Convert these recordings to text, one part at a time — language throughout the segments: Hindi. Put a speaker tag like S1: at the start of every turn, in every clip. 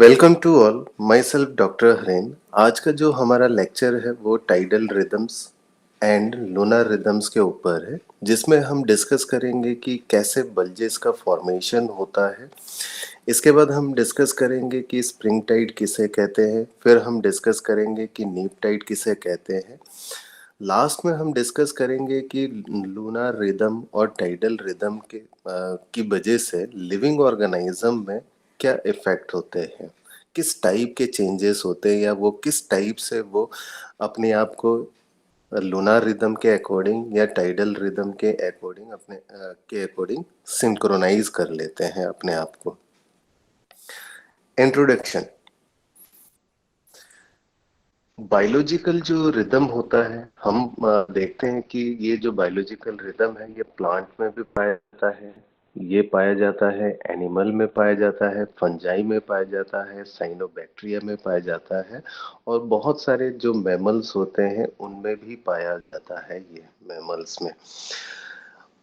S1: Welcome to all my self doctor हरेन। आज का जो हमारा लेक्चर है वो tidal rhythms and lunar rhythms के ऊपर है, जिसमें हम डिस्कस करेंगे कि कैसे बल्जेस का फॉर्मेशन होता है। इसके बाद हम डिस्कस करेंगे कि स्प्रिंग टाइड किसे कहते हैं, फिर हम डिस्कस करेंगे कि नीप टाइड किसे कहते हैं। लास्ट में हम डिस्कस करेंगे कि लूनर रिदम और टाइडल रिदम की वजह से लिविंग ऑर्गेनिज्म में क्या इफेक्ट होते हैं, किस टाइप के चेंजेस होते हैं, या वो किस टाइप से वो अपने आप को लूनर रिदम के अकॉर्डिंग या टाइडल रिदम के अकॉर्डिंग के अकॉर्डिंग सिंक्रोनाइज कर लेते हैं अपने आप को। इंट्रोडक्शन। बायोलॉजिकल जो रिदम होता है, हम देखते हैं कि ये जो बायोलॉजिकल रिदम है ये प्लांट में भी पाया जाता है, ये पाया जाता है एनिमल में, पाया जाता है फंजाई में, पाया जाता है साइनोबैक्टीरिया में पाया जाता है, और बहुत सारे जो मैमल्स होते हैं उनमें भी पाया जाता है ये मैमल्स में।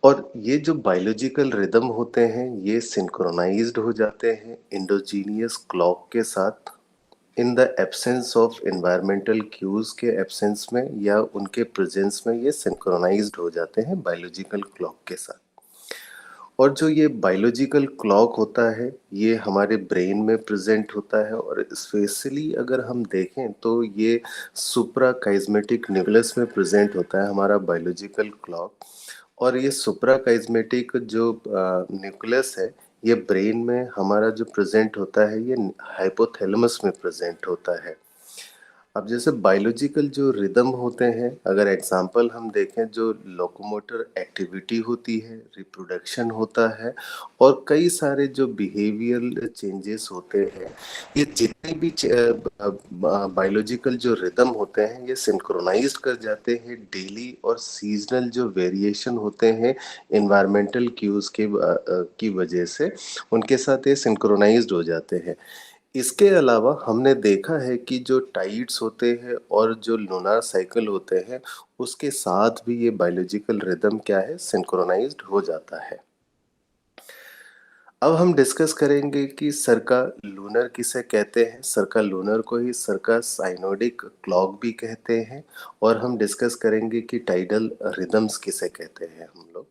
S1: और ये जो बायोलॉजिकल रिदम होते हैं ये सिंक्रोनाइज्ड हो जाते हैं इंडोजीनियस क्लॉक के साथ, in the absence of environmental cues के एब्सेंस में या उनके प्रेजेंस में ये सिंक्रोनाइज्ड हो जाते हैं बायोलॉजिकल क्लॉक के साथ। और जो ये बायोलॉजिकल क्लॉक होता है ये हमारे ब्रेन में प्रेजेंट होता है, और स्पेशली अगर हम देखें तो ये सुप्रा काइस्मेटिक न्यूक्लियस में प्रेजेंट होता है हमारा बायोलॉजिकल क्लॉक। और ये सुप्रा काइस्मेटिक जो न्यूक्लियस है ये ब्रेन में हमारा जो प्रेजेंट होता है ये हाइपोथैलेमस में प्रेजेंट होता है। अब जैसे बायोलॉजिकल जो रिदम होते हैं, अगर एग्जांपल हम देखें, जो लोकोमोटर एक्टिविटी होती है, रिप्रोडक्शन होता है, और कई सारे जो बिहेवियरल चेंजेस होते हैं, ये जितने भी बायोलॉजिकल जो रिदम होते हैं ये सिंक्रोनाइज्ड कर जाते हैं डेली, और सीजनल जो वेरिएशन होते हैं इन्वायरमेंटल क्यूज की वजह से उनके साथ ये सिंक्रोनाइज्ड हो जाते हैं। इसके अलावा हमने देखा है कि जो टाइड्स होते हैं और जो लूनार साइकिल होते हैं उसके साथ भी ये बायोलॉजिकल रिदम क्या है, सिंक्रोनाइज्ड हो जाता है। अब हम डिस्कस करेंगे कि सर्का लूनर किसे कहते हैं। सर्का लूनर को ही सर्का साइनोडिक क्लॉक भी कहते हैं। और हम डिस्कस करेंगे कि टाइडल रिदम्स किसे कहते हैं हम लोग।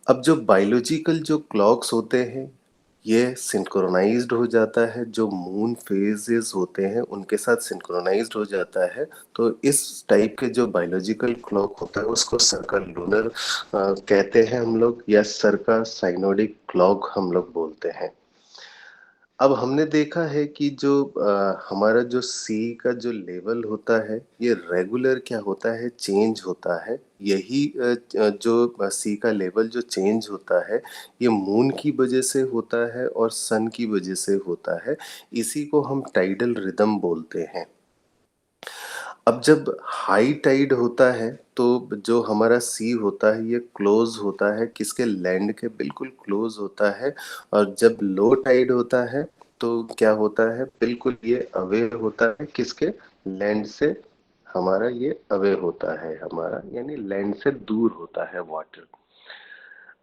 S1: अब जो बायोलॉजिकल जो क्लॉक्स होते हैं ये सिंक्रोनाइज्ड हो जाता है, जो मून फेजेस होते हैं उनके साथ सिंक्रोनाइज्ड हो जाता है। तो इस टाइप के जो बायोलॉजिकल क्लॉक होता है उसको सर्का लूनर कहते हैं हम लोग, या सर्का साइनोडिक क्लॉक हम लोग बोलते हैं। अब हमने देखा है कि जो हमारा जो सी का जो लेवल होता है ये रेगुलर क्या होता है, चेंज होता है। यही जो सी का लेवल जो चेंज होता है ये मून की वजह से होता है और सन की वजह से होता है। इसी को हम टाइडल रिदम बोलते हैं। अब जब हाई टाइड होता है तो जो हमारा सी होता है ये क्लोज होता है, किसके, लैंड के बिल्कुल क्लोज होता है। और जब लो टाइड होता है तो क्या होता है, बिल्कुल ये अवे होता है, किसके, लैंड से। हमारा ये अवे होता है, हमारा यानी लैंड से दूर होता है वाटर।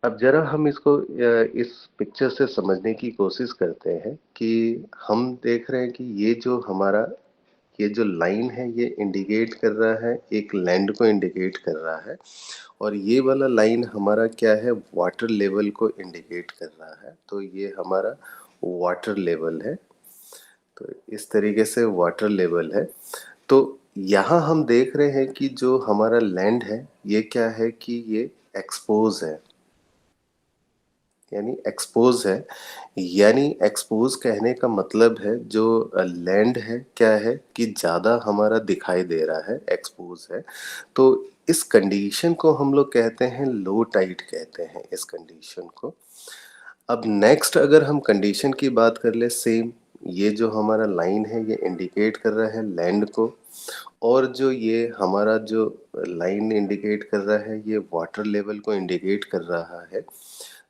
S1: अब जरा हम इसको इस पिक्चर से समझने की कोशिश करते हैं कि हम देख रहे हैं कि ये जो हमारा ये जो लाइन है ये इंडिकेट कर रहा है, एक लैंड को इंडिकेट कर रहा है, और ये वाला लाइन हमारा क्या है, वाटर लेवल को इंडिकेट कर रहा है। तो ये हमारा वाटर लेवल है। तो इस तरीके से वाटर लेवल है। तो यहाँ हम देख रहे हैं कि जो हमारा लैंड है ये क्या है कि ये एक्सपोज है, यानी एक्सपोज है। यानी एक्सपोज कहने का मतलब है जो लैंड है क्या है कि ज़्यादा हमारा दिखाई दे रहा है, एक्सपोज है। तो इस कंडीशन को हम लोग कहते हैं लो टाइड कहते हैं इस कंडीशन को। अब नेक्स्ट अगर हम कंडीशन की बात कर ले, सेम ये जो हमारा लाइन है ये इंडिकेट कर रहा है लैंड को, और जो ये हमारा जो लाइन इंडिकेट कर रहा है ये वाटर लेवल को इंडिकेट कर रहा है।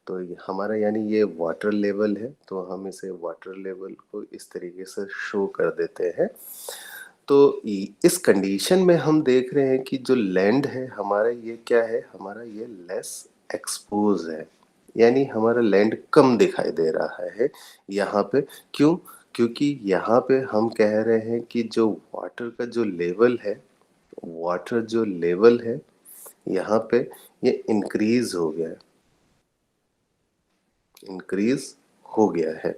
S1: तो ये हमारा यानी ये वाटर लेवल है, तो हम इसे वाटर लेवल को इस तरीके से शो कर देते हैं। तो इस कंडीशन में हम देख रहे हैं कि जो लैंड है हमारा ये क्या है, हमारा ये लेस एक्सपोज है, यानी हमारा लैंड कम दिखाई दे रहा है यहाँ पे। क्यों? क्योंकि यहाँ पे हम कह रहे हैं कि जो वाटर का जो लेवल है, वाटर जो लेवल है यहाँ पे ये इंक्रीज हो गया है, इंक्रीज हो गया है।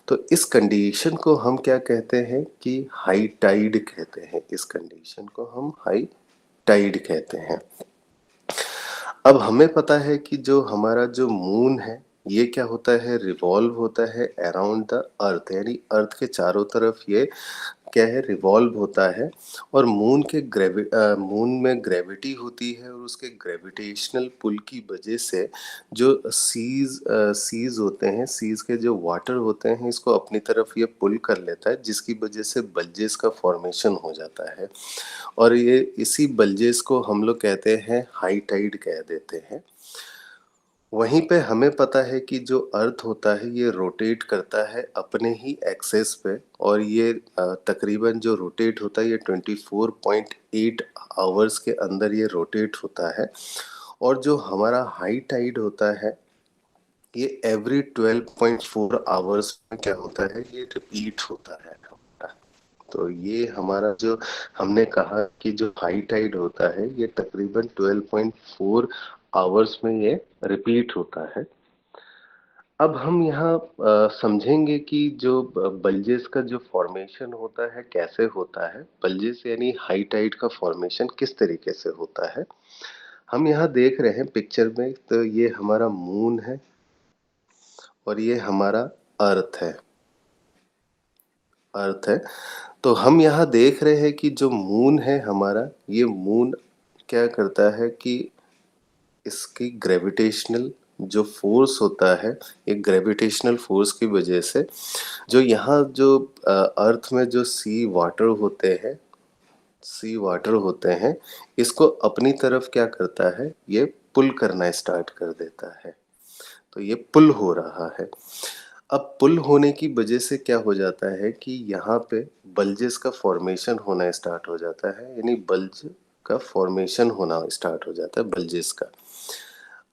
S1: तो इस कंडीशन को हम क्या कहते हैं कि हाई टाइड कहते हैं। इस कंडीशन को हम हाई टाइड कहते हैं। अब हमें पता है कि जो हमारा जो मून है ये क्या होता है, रिवॉल्व होता है अराउंड द अर्थ, यानी अर्थ के चारों तरफ ये क्या है, रिवॉल्व होता है। और मून में ग्रेविटी होती है और उसके ग्रेविटेशनल पुल की वजह से जो सीज होते हैं, सीज के जो वाटर होते हैं इसको अपनी तरफ ये पुल कर लेता है, जिसकी वजह से बल्जेस का फॉर्मेशन हो जाता है। और ये इसी बल्जेस को हम लोग कहते हैं हाई टाइड कह देते हैं। वहीं पे हमें पता है कि जो अर्थ होता है ये रोटेट करता है अपने ही एक्सेस पे, और ये तकरीबन जो रोटेट होता है ये 24.8 आवर्स के अंदर ये रोटेट होता है। और जो हमारा हाई टाइड होता है ये एवरी 12.4 आवर्स में क्या होता है, ये रिपीट होता है। तो ये हमारा जो हमने कहा कि जो हाई टाइड होता है ये तकरीबन 12.4 आवर्स में ये रिपीट होता है। अब हम यहाँ समझेंगे कि जो बल्जेस का जो फॉर्मेशन होता है कैसे होता है। बल्जेस यानी हाई टाइड का फॉर्मेशन किस तरीके से होता है, हम यहाँ देख रहे हैं पिक्चर में। तो ये हमारा मून है और ये हमारा अर्थ है, अर्थ है। तो हम यहाँ देख रहे हैं कि जो मून है हमारा, ये मून क्या करता है कि इसकी ग्रेविटेशनल जो फोर्स होता है, एक ग्रेविटेशनल फोर्स की वजह से जो यहाँ जो अर्थ में जो सी वाटर होते हैं इसको अपनी तरफ क्या करता है, ये पुल करना स्टार्ट कर देता है। तो ये पुल हो रहा है। अब पुल होने की वजह से क्या हो जाता है कि यहाँ पे बल्जेस का फॉर्मेशन होना स्टार्ट हो जाता है, यानी बल्ज का फॉर्मेशन होना स्टार्ट हो जाता है बल्जेस का।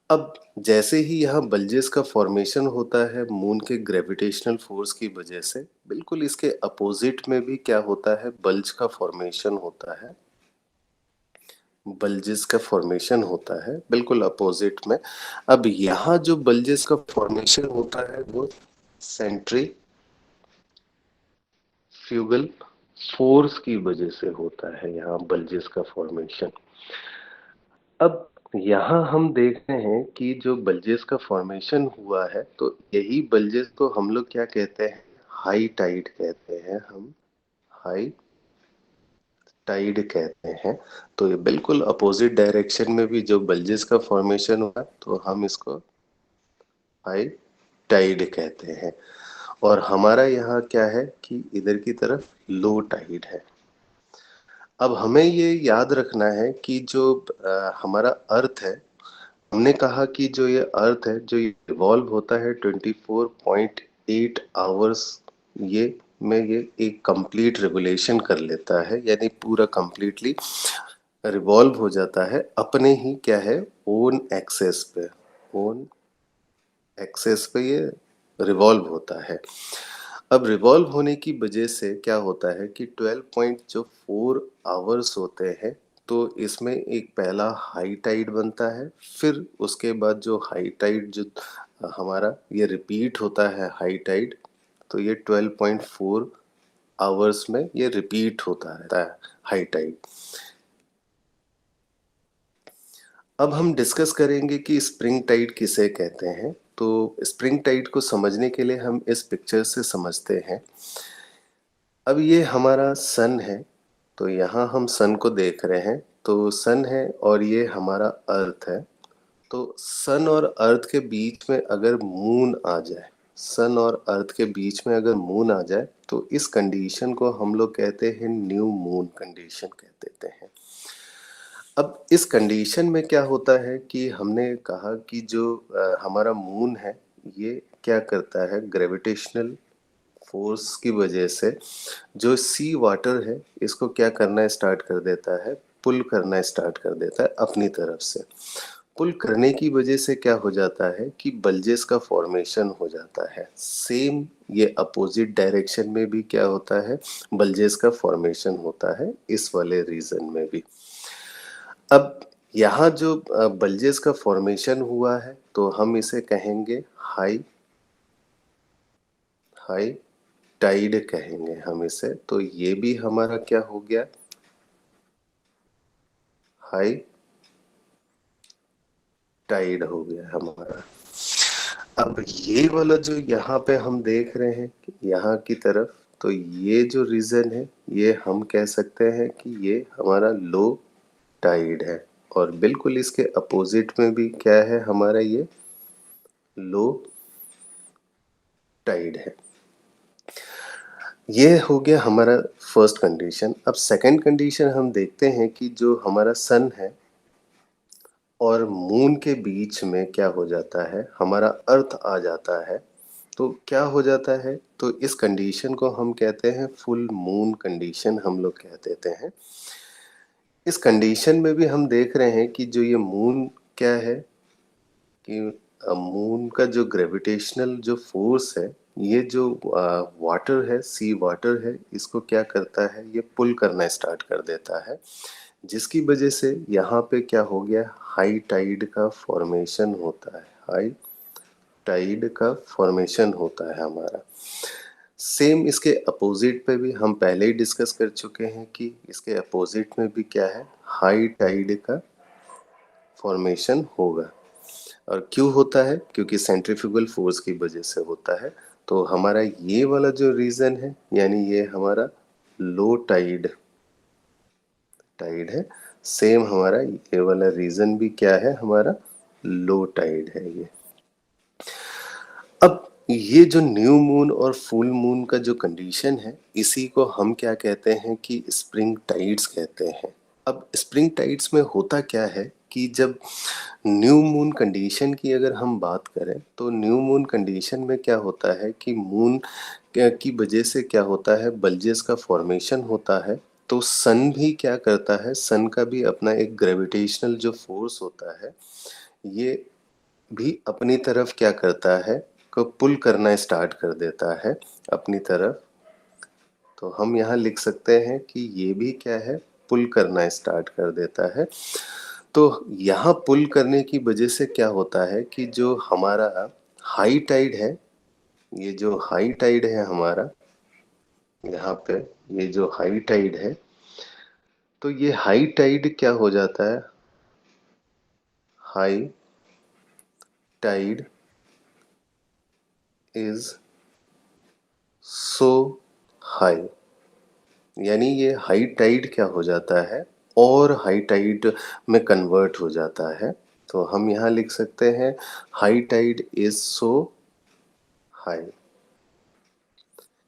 S1: अब जैसे ही यहाँ बल्जेस का फॉर्मेशन होता है मून के ग्रेविटेशनल फोर्स की वजह से, बिल्कुल इसके अपोजिट में भी क्या होता है, बल्ज का फॉर्मेशन होता है। बल्जेस का फॉर्मेशन होता है बिल्कुल अपोजिट में। अब यहाँ जो बल्जेस का फॉर्मेशन होता है वो सेंट्रीफ्यूगल फोर्स की वजह से होता है, यहाँ बल्जेस का फॉर्मेशन। अब यहाँ हम देख रहे हैं कि जो बल्जेस का फॉर्मेशन हुआ है तो यही बल्जेस को हम लोग क्या कहते हैं, हाई टाइड कहते हैं। हम हाई टाइड कहते हैं। तो ये बिल्कुल अपोजिट डायरेक्शन में भी जो बल्जेस का फॉर्मेशन हुआ तो हम इसको हाई टाइड कहते हैं। और हमारा यहाँ क्या है कि इधर की तरफ लो टाइड है। अब हमें ये याद रखना है कि जो हमारा अर्थ है, हमने कहा कि जो ये अर्थ है जो ये रिवॉल्व होता है 24.8 आवर्स ये में ये एक कंप्लीट रेवोल्यूशन कर लेता है, यानी पूरा कंप्लीटली रिवॉल्व हो जाता है अपने ही क्या है, ओन एक्सेस पे। ओन एक्सेस पे ये रिवॉल्व होता है। अब रिवॉल्व होने की वजह से क्या होता है कि 12.4 आवर्स होते हैं तो इसमें एक पहला हाई टाइड बनता है, फिर उसके बाद जो हाई टाइड जो हमारा ये रिपीट होता है हाई टाइड, तो ये 12.4 आवर्स में ये रिपीट होता रहता है हाई टाइड। अब हम डिस्कस करेंगे कि स्प्रिंग टाइड किसे कहते हैं। तो स्प्रिंग टाइड को समझने के लिए हम इस पिक्चर से समझते हैं। अब ये हमारा सन है, तो यहाँ हम सन को देख रहे हैं। तो सन है और ये हमारा अर्थ है। तो सन और अर्थ के बीच में अगर मून आ जाए, सन और अर्थ के बीच में अगर मून आ जाए तो इस कंडीशन को हम लोग कहते हैं न्यू मून कंडीशन कह देते हैं। अब इस कंडीशन में क्या होता है कि हमने कहा कि जो हमारा मून है ये क्या करता है, ग्रेविटेशनल फोर्स की वजह से जो सी वाटर है इसको क्या करना स्टार्ट कर देता है, पुल करना स्टार्ट कर देता है अपनी तरफ से। पुल करने की वजह से क्या हो जाता है कि बल्जेस का फॉर्मेशन हो जाता है। सेम ये अपोजिट डायरेक्शन में भी क्या होता है, बल्जेस का फॉर्मेशन होता है इस वाले रीजन में भी। अब यहाँ जो बल्जेस का फॉर्मेशन हुआ है तो हम इसे कहेंगे हाई हाई टाइड कहेंगे हम इसे। तो ये भी हमारा क्या हो गया, हाई टाइड हो गया हमारा। अब ये वाला जो यहाँ पे हम देख रहे हैं यहाँ की तरफ, तो ये जो रीजन है ये हम कह सकते हैं कि ये हमारा लो टाइड है। और बिल्कुल इसके अपोजिट में भी क्या है हमारा, ये लो टाइड है। ये हो गया हमारा फर्स्ट कंडीशन। अब सेकंड कंडीशन हम देखते हैं कि जो हमारा सन है और मून के बीच में क्या हो जाता है, हमारा अर्थ आ जाता है। तो क्या हो जाता है, तो इस कंडीशन को हम कहते हैं फुल मून कंडीशन, हम लोग कह देते हैं। इस कंडीशन में भी हम देख रहे हैं कि जो ये मून क्या है कि मून का जो ग्रेविटेशनल जो फोर्स है, ये जो वाटर है, सी वाटर है, इसको क्या करता है, ये पुल करना स्टार्ट कर देता है। जिसकी वजह से यहाँ पे क्या हो गया, हाई टाइड का फॉर्मेशन होता है। हाई टाइड का फॉर्मेशन होता है हमारा। सेम इसके अपोजिट पे भी हम पहले ही डिस्कस कर चुके हैं कि इसके अपोजिट में भी क्या है, हाई टाइड का फॉर्मेशन होगा। और क्यों होता है, क्योंकि सेंट्रीफ्यूगल फोर्स की वजह से होता है। तो हमारा ये वाला जो रीजन है, यानी ये हमारा लो टाइड टाइड है। सेम हमारा ये वाला रीजन भी क्या है, हमारा लो टाइड है ये। अब ये जो न्यू मून और फुल मून का जो कंडीशन है, इसी को हम क्या कहते हैं कि स्प्रिंग टाइड्स कहते हैं। अब स्प्रिंग टाइड्स में होता क्या है कि जब न्यू मून कंडीशन की अगर हम बात करें, तो न्यू मून कंडीशन में क्या होता है कि मून की वजह से क्या होता है, बल्जेस का फॉर्मेशन होता है। तो सन भी क्या करता है, सन का भी अपना एक ग्रेविटेशनल जो फोर्स होता है, ये भी अपनी तरफ क्या करता है, को पुल करना स्टार्ट कर देता है अपनी तरफ। तो हम यहाँ लिख सकते हैं कि ये भी क्या है, पुल करना स्टार्ट कर देता है। तो यहाँ पुल करने की वजह से क्या होता है कि जो हमारा हाई टाइड है, ये जो हाई टाइड है हमारा, यहाँ पे ये जो हाई टाइड है, तो ये हाई टाइड क्या हो जाता है, high tide is so high, यानी ये हाई टाइड क्या हो जाता है, और हाई टाइड में कन्वर्ट हो जाता है। तो हम यहाँ लिख सकते हैं high tide is so high.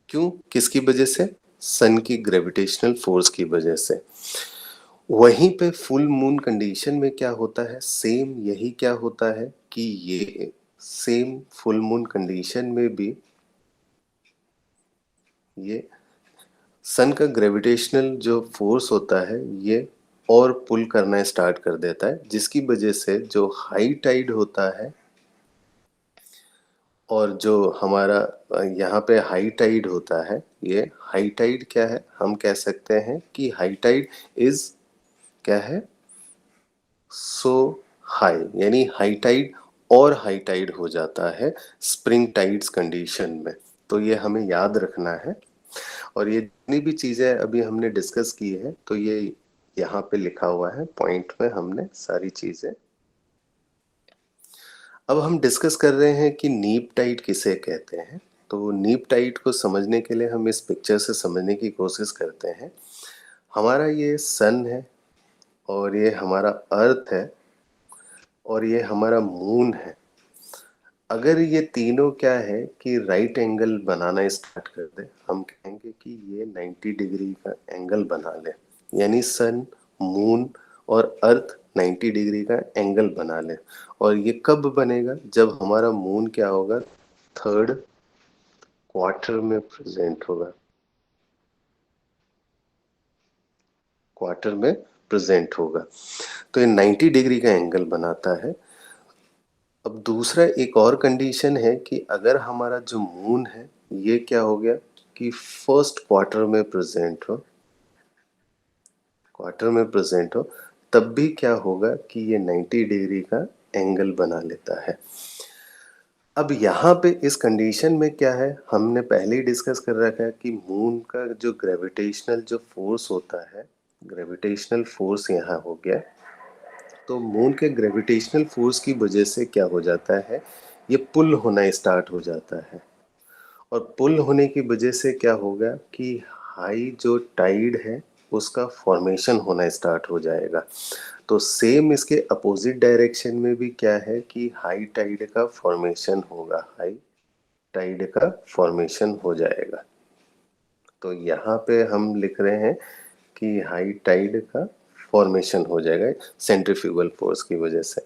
S1: क्यों, किसकी वजह से, सन की ग्रेविटेशनल फोर्स की वजह से। वहीं पे फुल मून कंडीशन में क्या होता है, सेम यही क्या होता है कि ये सेम फुल मून कंडीशन में भी ये सन का ग्रेविटेशनल जो फोर्स होता है, ये और पुल करना स्टार्ट कर देता है, जिसकी वजह से जो हाई टाइड होता है, और जो हमारा यहाँ पे हाई टाइड होता है, ये हाई टाइड क्या है, हम कह सकते हैं कि हाई टाइड इज क्या है, सो हाई, यानी हाई टाइड और हाई टाइड हो जाता है स्प्रिंग टाइड्स कंडीशन में। तो ये हमें याद रखना है। और ये जितनी भी चीजें अभी हमने डिस्कस की है, तो ये यहाँ पे लिखा हुआ है पॉइंट में, हमने सारी चीजें। अब हम डिस्कस कर रहे हैं कि नीप टाइड किसे कहते हैं। तो नीप टाइड को समझने के लिए हम इस पिक्चर से समझने की कोशिश करते हैं। हमारा ये सन है, और ये हमारा अर्थ है, और ये हमारा मून है। अगर ये तीनों क्या है कि राइट एंगल बनाना स्टार्ट कर दे, हम कहेंगे कि ये 90 डिग्री का एंगल बना ले। यानी सन, मून और अर्थ 90 डिग्री का एंगल बना ले। और ये कब बनेगा, जब हमारा मून क्या होगा, थर्ड क्वार्टर में प्रेजेंट होगा, क्वार्टर में प्रेजेंट होगा। तो ये 90 डिग्री का एंगल बनाता है। अब दूसरा एक और कंडीशन है कि अगर हमारा जो मून है ये क्या हो गया कि फर्स्ट क्वार्टर में प्रेजेंट हो, तब भी क्या होगा कि ये 90 डिग्री का एंगल बना लेता है। अब यहाँ पे इस कंडीशन में क्या है, हमने पहले ही डिस्कस कर रखा है कि मून का जो ग्रेविटेशनल जो फोर्स होता है, ग्रेविटेशनल फोर्स यहाँ हो गया। तो मून के ग्रेविटेशनल फोर्स की वजह से क्या हो जाता है, ये पुल होना स्टार्ट हो जाता है। और पुल होने की वजह से क्या होगा कि हाई जो टाइड है उसका फॉर्मेशन होना स्टार्ट हो जाएगा। तो सेम इसके अपोजिट डायरेक्शन में भी क्या है कि हाई टाइड का फॉर्मेशन होगा, हाई टाइड का फॉर्मेशन हो जाएगा। तो यहाँ पे हम लिख रहे हैं कि हाई टाइड का फॉर्मेशन हो जाएगा सेंट्रीफ्यूगल फोर्स की वजह से।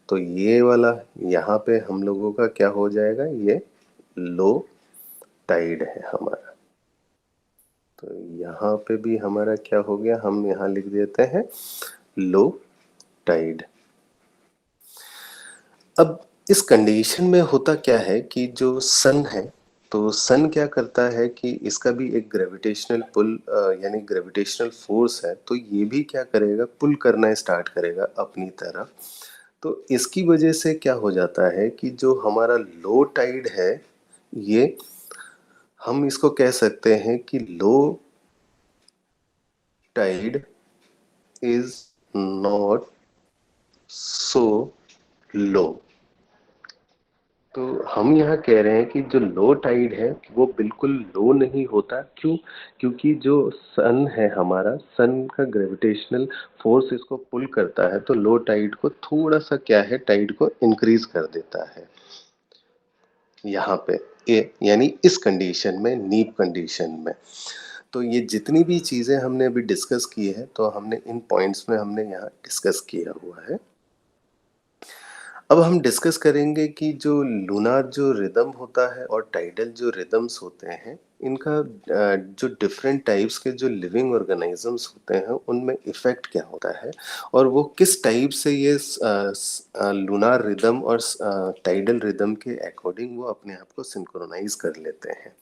S1: तो ये वाला यहाँ पे हम लोगों का क्या हो जाएगा, ये लो टाइड है हमारा। तो यहाँ पे भी हमारा क्या हो गया, हम यहाँ लिख देते हैं लो टाइड। अब इस कंडीशन में होता क्या है कि जो सन है, तो सन क्या करता है कि इसका भी एक ग्रेविटेशनल पुल यानी ग्रेविटेशनल फोर्स है, तो ये भी क्या करेगा, पुल करना स्टार्ट करेगा अपनी तरफ। तो इसकी वजह से क्या हो जाता है कि जो हमारा लो टाइड है, ये हम इसको कह सकते हैं कि low tide is not so low. तो हम यहाँ कह रहे हैं कि जो लो टाइड है वो बिल्कुल लो नहीं होता। क्यों? क्योंकि जो सन है हमारा, सन का ग्रेविटेशनल फोर्स इसको पुल करता है, तो लो टाइड को थोड़ा सा क्या है, टाइड को इंक्रीज कर देता है यहाँ पे, ये यानी इस कंडीशन में, नीप कंडीशन में। तो ये जितनी भी चीज़ें हमने अभी डिस्कस की है, तो हमने इन पॉइंट्स में हमने यहाँ डिस्कस किया हुआ है। अब हम डिस्कस करेंगे कि जो लूनार जो रिदम होता है और टाइडल जो रिदम्स होते हैं, इनका जो डिफरेंट टाइप्स के जो लिविंग ऑर्गेनिजम्स होते हैं उनमें इफेक्ट क्या होता है, और वो किस टाइप से ये लूनार रिदम और टाइडल रिदम के अकॉर्डिंग वो अपने आप को सिंक्रोनाइज कर लेते हैं।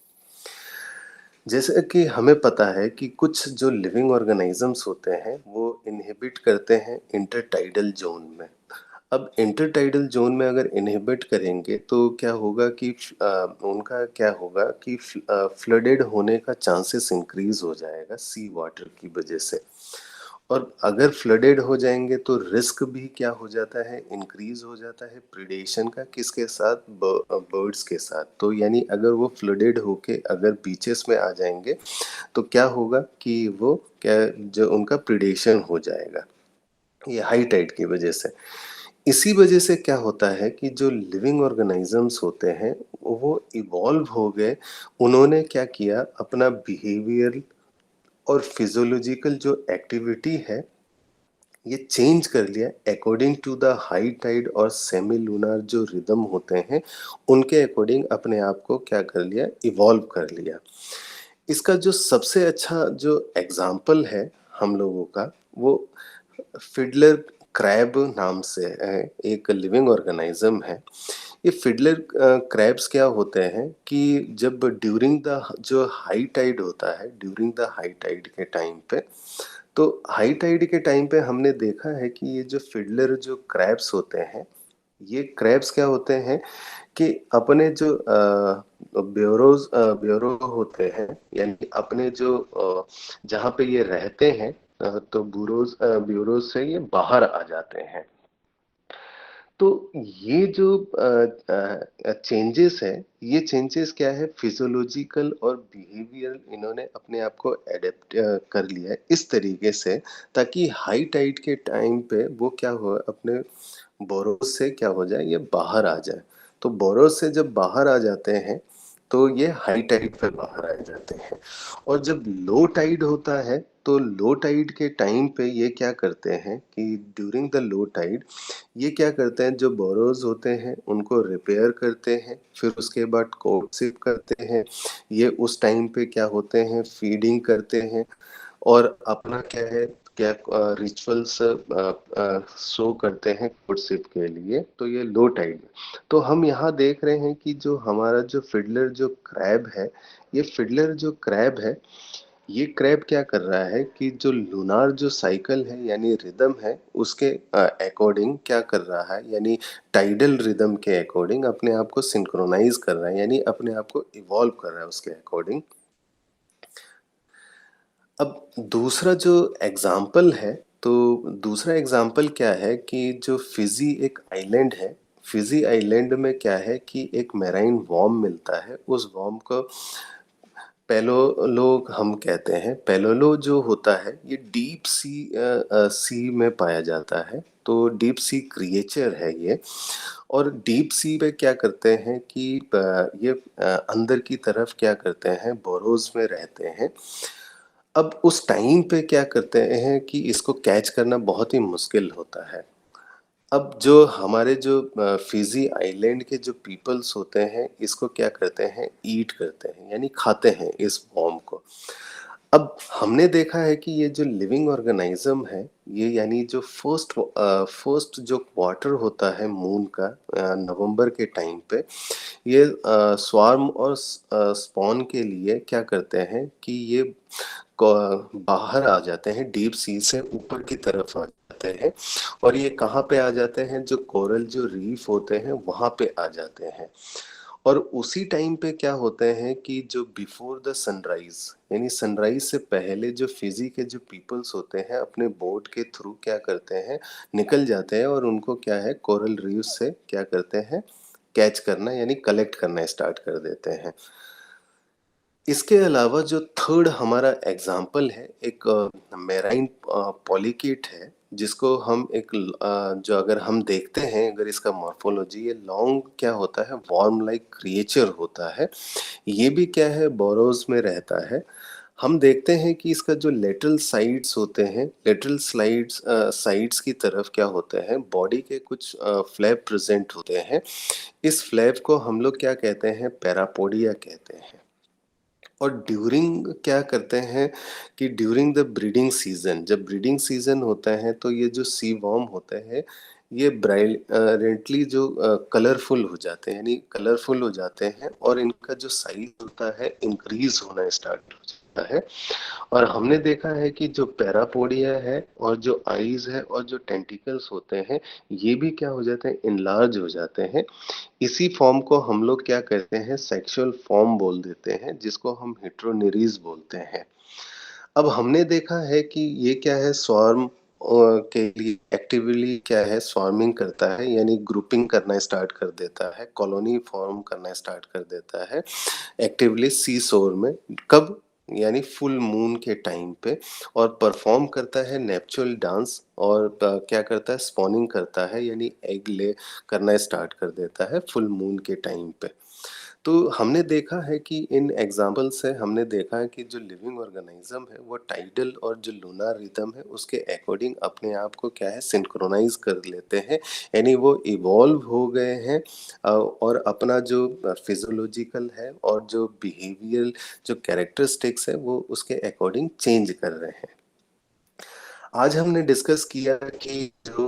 S1: जैसे कि हमें पता है कि कुछ जो लिविंग ऑर्गेनिजम्स होते हैं वो इनहिबिट करते हैं इंटरटाइडल जोन में। अब इंटरटाइडल जोन में अगर इनहिबिट करेंगे तो क्या होगा कि उनका क्या होगा कि फ्लडेड होने का चांसेस इंक्रीज हो जाएगा सी वाटर की वजह से। और अगर फ्लडेड हो जाएंगे तो रिस्क भी क्या हो जाता है, इंक्रीज हो जाता है प्रिडेशन का, किसके साथ, बर्ड्स के साथ। तो यानी अगर वो फ्लडेड होके अगर बीचेस में आ जाएंगे तो क्या होगा कि वो क्या, जो उनका प्रिडेशन हो जाएगा, ये हाई टाइड की वजह से। इसी वजह से क्या होता है कि जो लिविंग ऑर्गेनिजम्स होते हैं वो इवॉल्व हो गए। उन्होंने क्या किया, अपना बिहेवियर और फिजियोलॉजिकल जो एक्टिविटी है ये चेंज कर लिया according to the high tide और सेमी लूनार जो रिदम होते हैं उनके अकॉर्डिंग अपने आप को क्या कर लिया, इवॉल्व कर लिया। इसका जो सबसे अच्छा जो एग्जाम्पल है हम लोगों का, वो फिडलर क्रैब नाम से है, एक लिविंग ऑर्गेनिज्म है। ये फिडलर क्रैब्स क्या होते हैं कि जब ड्यूरिंग द जो हाई टाइड होता है, ड्यूरिंग द हाई टाइड के टाइम पे, तो हाई टाइड के टाइम पे हमने देखा है कि ये जो फिडलर जो क्रैब्स होते हैं, ये क्रैब्स क्या होते हैं कि अपने जो ब्यूरो होते हैं, यानी अपने जो जहाँ पे ये रहते हैं, तो ब्यूरोज से ये बाहर आ जाते हैं। तो ये जो चेंजेस है, ये चेंजेस क्या है, फिजियोलॉजिकल और बिहेवियरल, इन्होंने अपने आप को एडेप्ट कर लिया है इस तरीके से, ताकि हाई टाइड के टाइम पे वो क्या हो, अपने बोरोस से क्या हो जाए, ये बाहर आ जाए। तो बोरोस से जब बाहर आ जाते हैं तो ये हाई टाइड पे बाहर आ जाते हैं। और जब लो टाइड होता है तो लो टाइड के टाइम पे ये क्या करते हैं कि ड्यूरिंग द लो टाइड ये क्या करते हैं, जो बोरोज होते हैं उनको रिपेयर करते हैं, फिर उसके बाद कोट शिप करते हैं। ये उस टाइम पे क्या होते हैं, फीडिंग करते हैं और अपना क्या है, क्या रिचुअल्स शो करते हैं कोर्टशिप के लिए, तो ये लो टाइड में। तो हम यहाँ देख रहे हैं कि जो हमारा जो फिडलर जो क्रैब है, ये फिडलर जो क्रैब है, ये क्रैब क्या कर रहा है कि जो लूनार जो साइकिल है यानी रिदम है, उसके अकॉर्डिंग क्या कर रहा है, यानी टाइडल रिदम के अकॉर्डिंग अपने आप को सिंक्रोनाइज कर रहा है, यानी अपने आप को इवॉल्व कर रहा है उसके अकॉर्डिंग। अब दूसरा जो एग्जाम्पल है, तो दूसरा एग्जाम्पल क्या है कि जो फिजी एक आइलैंड है, फिजी आइलैंड में क्या है कि एक मैराइन वॉर्म मिलता है, उस वॉर्म को पेलोलो हम कहते हैं। पेलोलो जो होता है ये डीप सी सी में पाया जाता है, तो डीप सी क्रिएचर है ये। और डीप सी पे क्या करते हैं कि ये अंदर की तरफ क्या करते हैं, बोरोज में रहते हैं। अब उस टाइम पे क्या करते हैं कि इसको कैच करना बहुत ही मुश्किल होता है। अब जो हमारे जो फिजी आइलैंड के जो पीपल्स होते हैं, इसको क्या करते हैं, ईट करते हैं, यानी खाते हैं इस वॉर्म को। अब हमने देखा है कि ये जो लिविंग ऑर्गेनिज्म है, ये यानी जो फर्स्ट जो क्वार्टर होता है मून का, नवंबर के टाइम पे, ये स्वार्म और स्पॉन के लिए क्या करते हैं कि ये बाहर आ जाते हैं, डीप सी से ऊपर की तरफ आ जाते हैं। और ये कहाँ पे आ जाते हैं, जो कोरल जो रीफ होते हैं वहां पे आ जाते हैं। और उसी टाइम पे क्या होते हैं कि जो बिफोर द सनराइज, यानी सनराइज से पहले जो फिजी के जो पीपल्स होते हैं अपने बोट के थ्रू क्या करते हैं, निकल जाते हैं और उनको क्या है, कोरल रीफ से क्या करते हैं, कैच करना यानी कलेक्ट करना स्टार्ट कर देते हैं। इसके अलावा जो थर्ड हमारा एग्जाम्पल है, एक मेराइन पॉलीकेट है, जिसको हम एक जो अगर हम देखते हैं, अगर इसका मॉर्फोलॉजी, ये लॉन्ग क्या होता है, वॉर्म लाइक क्रिएचर होता है। ये भी क्या है, बोरोज में रहता है। हम देखते हैं कि इसका जो लेटरल साइड्स होते हैं, लेटरल स्लाइड्स साइड्स की तरफ क्या होते हैं, बॉडी के कुछ फ्लैप प्रेजेंट होते हैं। इस फ्लैप को हम लोग क्या कहते हैं, पैरापोडिया कहते हैं। और ड्यूरिंग क्या करते हैं कि ड्यूरिंग द ब्रीडिंग सीजन, जब ब्रीडिंग सीजन होता है तो ये जो सी वॉर्म होते हैं, ये ब्राइलेंटली जो कलरफुल हो जाते हैं, यानी कलरफुल हो जाते हैं, और इनका जो साइज होता है इंक्रीज होना स्टार्ट हो जाता है। और हमने देखा है कि जो पैरापोडिया है और जो आईज है और जो टेंटिकल्स होते हैं, ये भी क्या हो जाते हैं, इनलार्ज हो जाते हैं। इसी फॉर्म को हम लोग क्या कहते हैं, सेक्सुअल फॉर्म बोल देते हैं, जिसको हम हेटेरोनिरीज बोलते हैं। अब हमने देखा है कि ये क्या है, स्वार्म के लिए एक्टिवली क्या है, स्वार्मिंग करता है, यानी ग्रुपिंग करना स्टार्ट कर देता है, कॉलोनी फॉर्म करना स्टार्ट कर देता है एक्टिवली सी शोर में। कब, यानी फुल मून के टाइम पे। और परफॉर्म करता है नेपचुरल डांस, और क्या करता है, स्पॉनिंग करता है, यानी एग ले करना स्टार्ट कर देता है फुल मून के टाइम पे। तो हमने देखा है कि इन एग्जाम्पल से हमने देखा है कि जो लिविंग ऑर्गेनिज्म है वो टाइडल और जो लूनार रिदम है उसके अकॉर्डिंग अपने आप को क्या है, सिंक्रोनाइज कर लेते हैं, यानी वो इवॉल्व हो गए हैं। और अपना जो फिजियोलॉजिकल है और जो बिहेवियल जो कैरेक्टरिस्टिक्स है वो उसके अकॉर्डिंग चेंज कर रहे हैं। आज हमने डिस्कस किया कि जो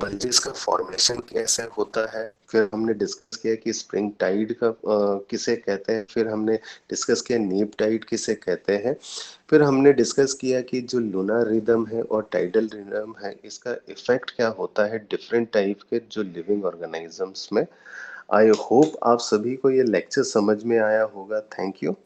S1: बल्जेस का फॉर्मेशन कैसे होता है, फिर हमने डिस्कस किया कि स्प्रिंग टाइड का किसे कहते हैं, फिर हमने डिस्कस किया नीप टाइड किसे कहते हैं, फिर हमने डिस्कस किया कि जो लूनर रिदम है और टाइडल रिदम है, इसका इफेक्ट क्या होता है डिफरेंट टाइप के जो लिविंग ऑर्गेनिजम्स में। आई होप आप सभी को ये लेक्चर समझ में आया होगा। Thank you.